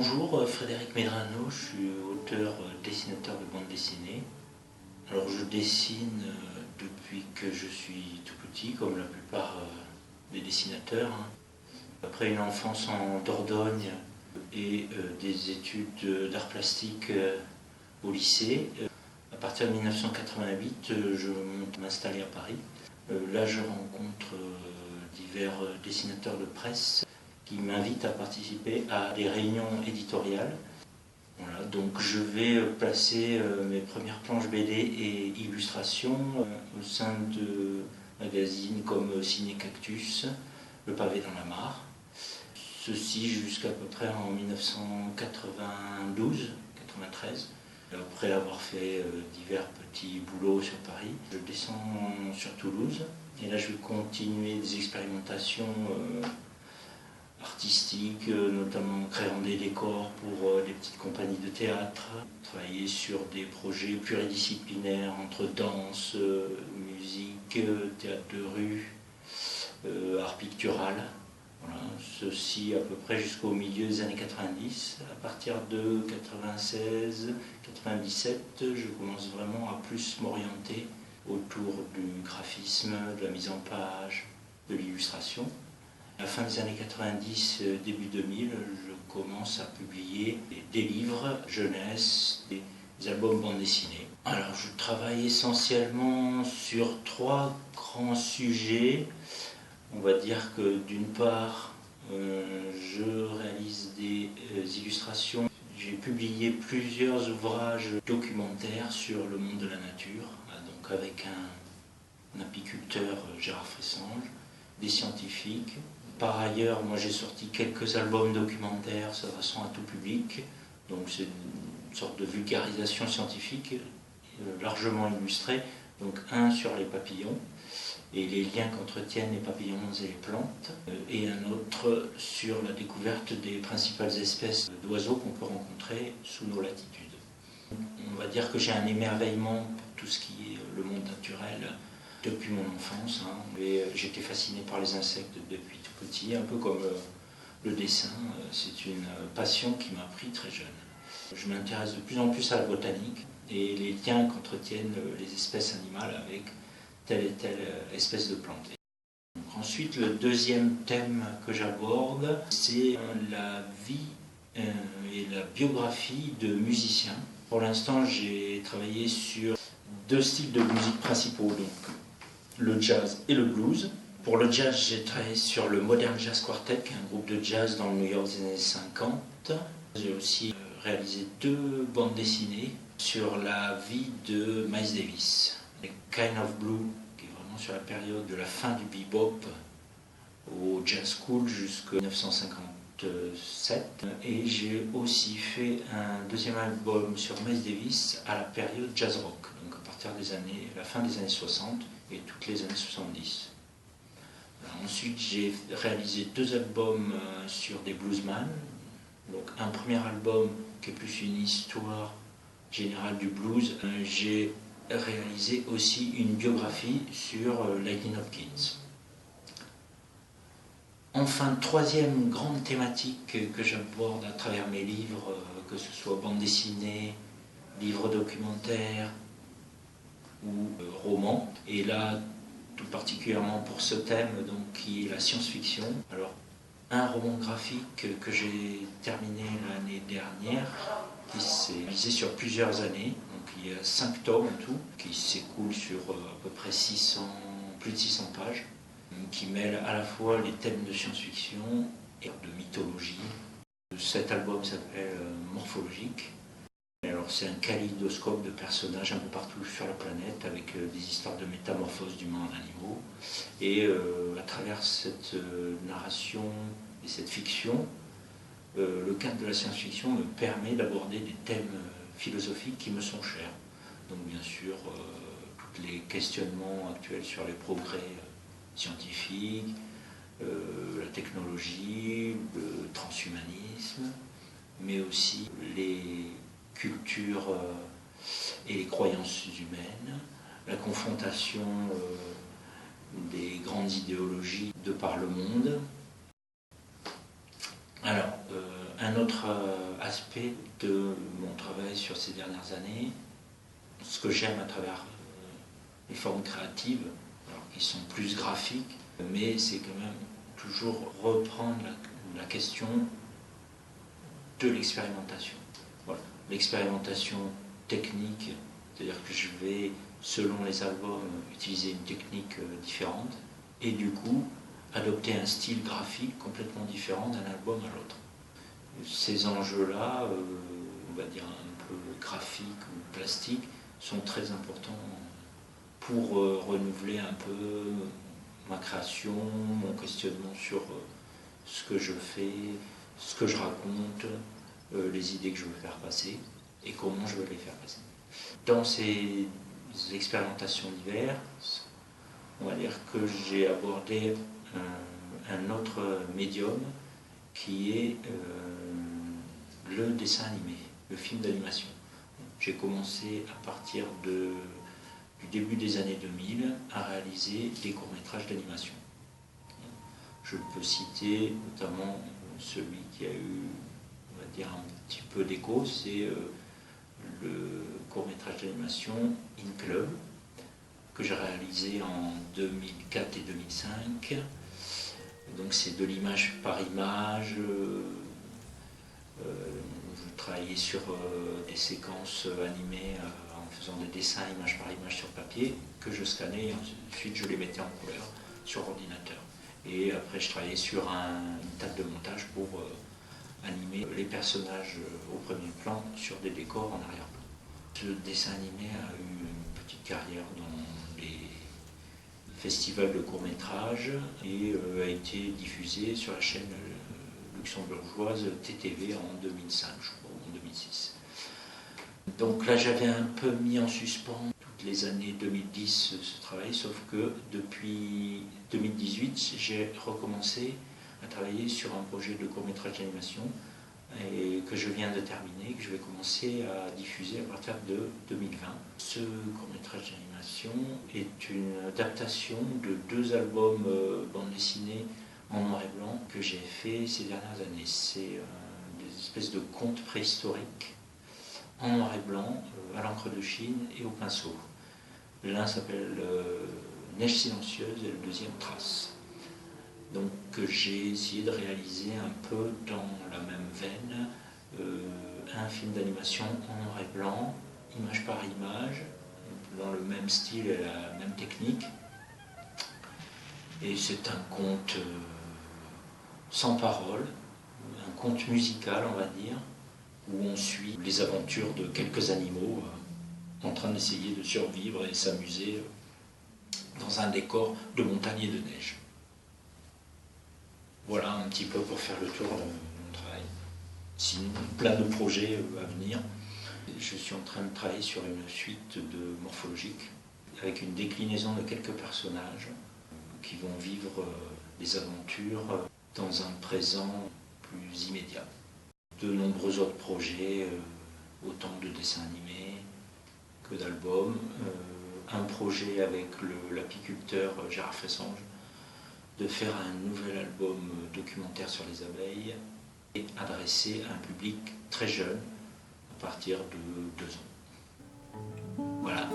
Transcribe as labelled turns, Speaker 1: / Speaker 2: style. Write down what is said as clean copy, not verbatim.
Speaker 1: Bonjour, Frédéric Medrano, je suis auteur, dessinateur de bande dessinée. Alors je dessine depuis que je suis tout petit, comme la plupart des dessinateurs. Après une enfance en Dordogne et des études d'art plastique au lycée, à partir de 1988, je monte m'installer à Paris. Là je rencontre divers dessinateurs de presse qui m'invitent à participer à des réunions éditoriales. Voilà, donc je vais placer mes premières planches BD et illustrations au sein de magazines comme Ciné Cactus, Le Pavé dans la Mare. Ceci jusqu'à peu près en 1992-93. Après avoir fait divers petits boulots sur Paris, je descends sur Toulouse. Et là je vais continuer des expérimentations artistiques, notamment créant des décors pour des petites compagnies de théâtre, travailler sur des projets pluridisciplinaires entre danse, musique, théâtre de rue, art pictural. Voilà, ceci à peu près jusqu'au milieu des années 90. À partir de 96-97, je commence vraiment à plus m'orienter autour du graphisme, de la mise en page, de l'illustration. À la fin des années 90, début 2000, je commence à publier des livres jeunesse, des albums bande dessinée. Alors je travaille essentiellement sur 3 grands sujets. On va dire que d'une part, je réalise des illustrations. J'ai publié plusieurs ouvrages documentaires sur le monde de la nature, donc avec un apiculteur, Gérard Fressange, des scientifiques. Par ailleurs, moi j'ai sorti quelques albums documentaires, ça façon à tout public, donc c'est une sorte de vulgarisation scientifique largement illustrée. Donc un sur les papillons et les liens qu'entretiennent les papillons et les plantes, et un autre sur la découverte des principales espèces d'oiseaux qu'on peut rencontrer sous nos latitudes. On va dire que j'ai un émerveillement pour tout ce qui est le monde naturel depuis mon enfance. J'étais fasciné par les insectes depuis tout petit, un peu comme le dessin. C'est une passion qui m'a pris très jeune. Je m'intéresse de plus en plus à la botanique et les liens qu'entretiennent les espèces animales avec telle et telle espèce de plante. Ensuite, le deuxième thème que j'aborde, c'est la vie et la biographie de musiciens. Pour l'instant, j'ai travaillé sur 2 styles de musique principaux, donc le jazz et le blues. Pour le jazz, j'ai travaillé sur le Modern Jazz Quartet, qui est un groupe de jazz dans le New York des années 50. J'ai aussi réalisé 2 bandes dessinées sur la vie de Miles Davis. Kind of Blue, qui est vraiment sur la période de la fin du bebop au jazz school jusqu'en 1957. Et j'ai aussi fait un 2e album sur Miles Davis à la période jazz rock, donc à partir de la fin des années 60 et toutes les années 70. Ensuite, j'ai réalisé 2 albums sur des bluesmen. Donc un premier album qui est plus une histoire générale du blues. J'ai réalisé aussi une biographie sur Lightning Hopkins. Enfin, 3e grande thématique que j'aborde à travers mes livres, que ce soit bande dessinée, livres documentaires ou romans. Et là, tout particulièrement pour ce thème, donc, qui est la science-fiction. Alors, un roman graphique que j'ai terminé l'année dernière, qui s'est réalisé sur plusieurs années. Donc, il y a 5 tomes en tout, qui s'écoulent sur à peu près plus de 600 pages, qui mêlent à la fois les thèmes de science-fiction et de mythologie. Cet album s'appelle Morphologique. Alors, c'est un kaléidoscope de personnages un peu partout sur la planète, avec des histoires de métamorphose d'humains en animaux. Et à travers cette narration et cette fiction, le cadre de la science-fiction me permet d'aborder des thèmes philosophiques qui me sont chers. Donc bien sûr, tous les questionnements actuels sur les progrès scientifiques, la technologie, le transhumanisme, mais aussi les cultures et les croyances humaines, la confrontation des grandes idéologies de par le monde. Alors, un Un autre aspect de mon travail sur ces dernières années, ce que j'aime à travers les formes créatives, alors qui sont plus graphiques, mais c'est quand même toujours reprendre la question de l'expérimentation. Voilà. L'expérimentation technique, c'est-à-dire que je vais, selon les albums, utiliser une technique différente et du coup adopter un style graphique complètement différent d'un album à l'autre. Ces enjeux-là, on va dire un peu graphiques ou plastiques, sont très importants pour renouveler un peu ma création, mon questionnement sur ce que je fais, ce que je raconte, les idées que je veux faire passer et comment je veux les faire passer. Dans ces expérimentations diverses, on va dire que j'ai abordé un autre médium qui est le dessin animé, le film d'animation. J'ai commencé à partir du début des années 2000 à réaliser des courts-métrages d'animation. Je peux citer notamment celui qui a eu, on va dire, un petit peu d'écho, c'est le court-métrage d'animation In Club, que j'ai réalisé en 2004 et 2005. Donc c'est de l'image par image. Je travaillais sur des séquences animées en faisant des dessins image par image sur papier que je scannais et ensuite je les mettais en couleur sur ordinateur. Et après je travaillais sur une table de montage pour animer les personnages au premier plan sur des décors en arrière-plan. Ce dessin animé a eu une petite carrière dans les festivals de court-métrage et a été diffusé sur la chaîne luxembourgeoise TTV en 2005, je crois, en 2006. Donc là, j'avais un peu mis en suspens toutes les années 2010 ce travail, sauf que depuis 2018, j'ai recommencé à travailler sur un projet de court-métrage d'animation et que je viens de terminer, que je vais commencer à diffuser à partir de 2020. Ce court-métrage d'animation est une adaptation de 2 albums bande dessinée en noir et blanc que j'ai fait ces dernières années. C'est des espèces de contes préhistoriques en noir et blanc, à l'encre de Chine et au pinceau. L'un s'appelle Neige silencieuse et le deuxième Trace. Donc j'ai essayé de réaliser un peu dans la même veine un film d'animation en noir et blanc, image par image, dans le même style et la même technique. Et c'est un conte sans parole, un conte musical on va dire, où on suit les aventures de quelques animaux en train d'essayer de survivre et s'amuser dans un décor de montagne et de neige. Voilà un petit peu pour faire le tour de mon travail. Sinon, plein de projets à venir. Je suis en train de travailler sur une suite de morphologique avec une déclinaison de quelques personnages qui vont vivre des aventures dans un présent plus immédiat. De nombreux autres projets, autant de dessins animés que d'albums. Un projet avec l'apiculteur Gérard Fessange de faire un nouvel album documentaire sur les abeilles et adressé à un public très jeune, à partir de 2 ans. Voilà.